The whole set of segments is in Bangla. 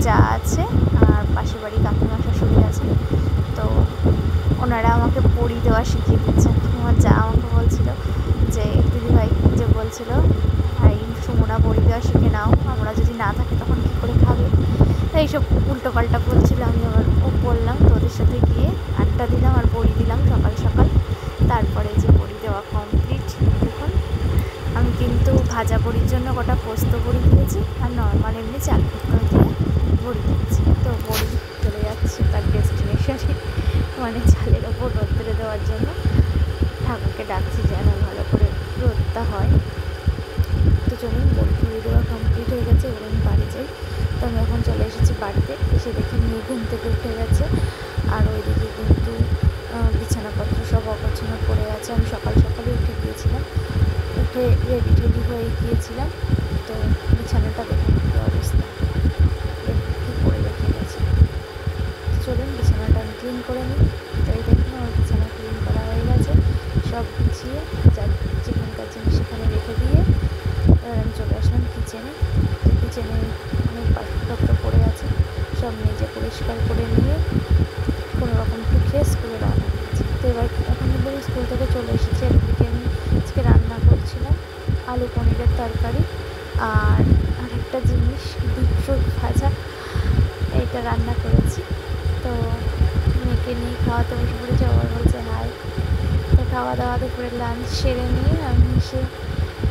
যা আছে আর পাশের বাড়ি কাকিমা শাশুড়ি আছে, তো ওনারা আমাকে বড়ি দেওয়া শিখিয়ে দিচ্ছে। আমার যা আমাকে বলছিল যে দিদিভাই যে বলছিল এই সুমনা বড়ি দেওয়া শিখে নাও, আমরা যদি না থাকি তখন কী করে খাবে, এইসব উল্টো পাল্টা বলছিল। আমি আবার বললাম, তো ওদের সাথে গিয়ে আড্ডা দিলাম আর বড়ি দিলাম সকাল সকাল। তারপরে যে বড়ি দেওয়া কমপ্লিট। দেখুন আমি কিন্তু ভাজা বড়ির জন্য কটা পোস্ত বড়ি দিয়েছি আর নর্মাল এমনি চাল ফুটকো দিয়ে বড়ি দিয়েছি। তো বড়ি চলে যাচ্ছে তার ডেস্টিনেশনে, মানে চালের ওপর রোদ্রে দেওয়ার জন্য। ঠাকুরকে ডাকছি যেন ভালো করে রোদটা হয়। তো চলুন বড়ি দেওয়া কমপ্লিট হয়ে গেছে, এবার আমি বাড়ি যাই। তো আমি এখন চলে এসেছি বাড়িতে, এসে দেখি মেয়ে ঘুম থেকে উঠে গেছে আর ওইদিকে কিন্তু বিছানাপত্র সব অগোছানো পড়ে আছে। আমি সকাল সকালে উঠে গিয়েছিলাম, উঠে রেডি টেডি হয়ে গিয়েছিলাম। তো বিছানাটা দেখুন কী অবস্থা, কী করে রেখে গেছে। চলুন বিছানাটা আমি ক্লিন করে নিই। তো এই দেখুন আমার বিছানা ক্লিন করা হয়ে গেছে, সব গুছিয়ে যেখানকার জিনিস সেখানে রেখে দিয়ে এবার আমি চলে আসলাম কিচেনে। তো কিচেনে অনেক বাসনপত্র পড়ে আছে, সব মেজে পরিষ্কার করে নিয়ে কোনো রকম একটু খেয়ে স্কুলে রওনা দিয়েছি। তো এবার এখন কিন্তু আমি স্কুল থেকে চলে এসেছি। এদিকে আমি আজকে রান্না করছিলাম আলু পনিরের তরকারি আর আরেকটা জিনিস বিটরুট ভাজা, এইটা রান্না করেছি। তো মেয়েকে নিয়ে খাওয়াতে বসে পড়েছে, আবার বলছে হাই। তো খাওয়া দাওয়া দুপুরে লাঞ্চ সেরে নিয়ে আমি এসে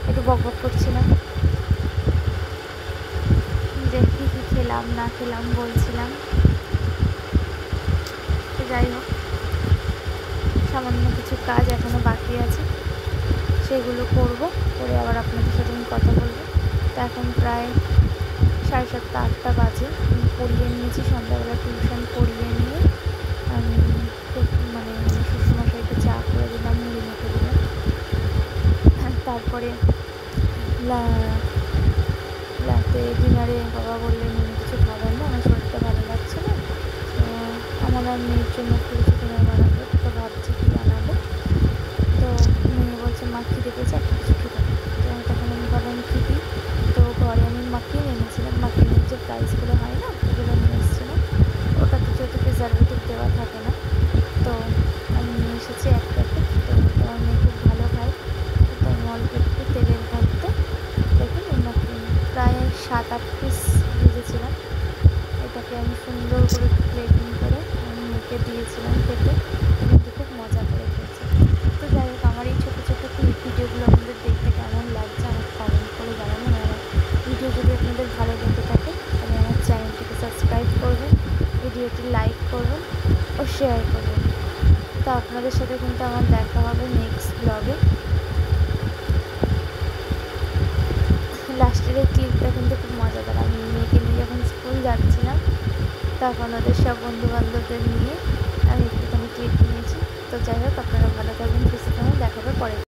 একটু বকবক করছিলাম যে কী কী খেলাম না খেলাম বলছিলাম। তো যাই হোক, সামান্য কিছু কাজ এখনও বাকি আছে, সেগুলো করব, করে আবার আপনাদের সাথে আমি কথা বলবো। তো এখন প্রায় 7:30 8টা বাজে। আমি পড়িয়ে নিয়েছি সন্ধ্যাবেলা, টিউশন পড়িয়ে নিয়ে আমি মানে শ্বশুরমশাইকে চা করে দিলাম, মুড়ি মেখে দিলাম। তারপরে রাতে ডিনারে বাবা বললেন কিছু খাবেন না, আমার শরীরটা ভালো লাগছে না, তো আমার আর মেয়ের জন্য একটু কিছু ডিনার বানাবো। তো ভাবছি কী বানাবো। তো মেয়ে বলছে মা খিদে পেয়েছে, একটা কিছু খেতে। তো তখন আমি ভাবলাম কী দিই। তো ঘরে আমি মাখিয়ে এনেছিলাম, মাখিয়ে যে প্রাইসগুলো হয় না ওগুলো নিয়ে এসেছিলাম। ওটাতে যেহেতু প্রিজারভেটিভ দেওয়া থাকে না, তো আমি নিয়ে এসেছি এক প্যাকেট। তো আমার মেয়ে খুব ভালো খায়, তো আমি অল্প একটু তেলের মধ্যে দেখুন মাখিয়ে প্রায় 7-8 পিস ভেজেছিলাম। এটাকে আমি সুন্দর করে প্লেটিং করে আমি মেয়েকে দিয়েছিলাম খেতে, কিন্তু খুব মজা করে খেয়েছে। তো যাই হোক, আমার এই ছোটো ছোটো ভিডিওগুলো আপনাদের দেখতে কেমন লাগছে আমাকে কমেন্ট করে জানাবেন। আমার ভিডিও যদি আপনাদের ভালো লেগে থাকে তাহলে আমার চ্যানেলটিকে সাবস্ক্রাইব করবেন, ভিডিওটি লাইক করবেন ও শেয়ার করবেন। তো আপনাদের সাথে কিন্তু আমার দেখা হবে নেক্সট ব্লগে। লাস্টের এই ক্লিপটা কিন্তু খুব মজাদার। আমি মেয়েকে নিয়ে যখন স্কুল যাচ্ছিলাম তখন ওদের সব বন্ধুবান্ধবদের নিয়ে আমি একটুখানি ক্লিপ নিয়েছি। তো যাই হোক, আপনারা ভালো থাকবেন, সুস্থ থাকবেন, দেখা হবে পরে।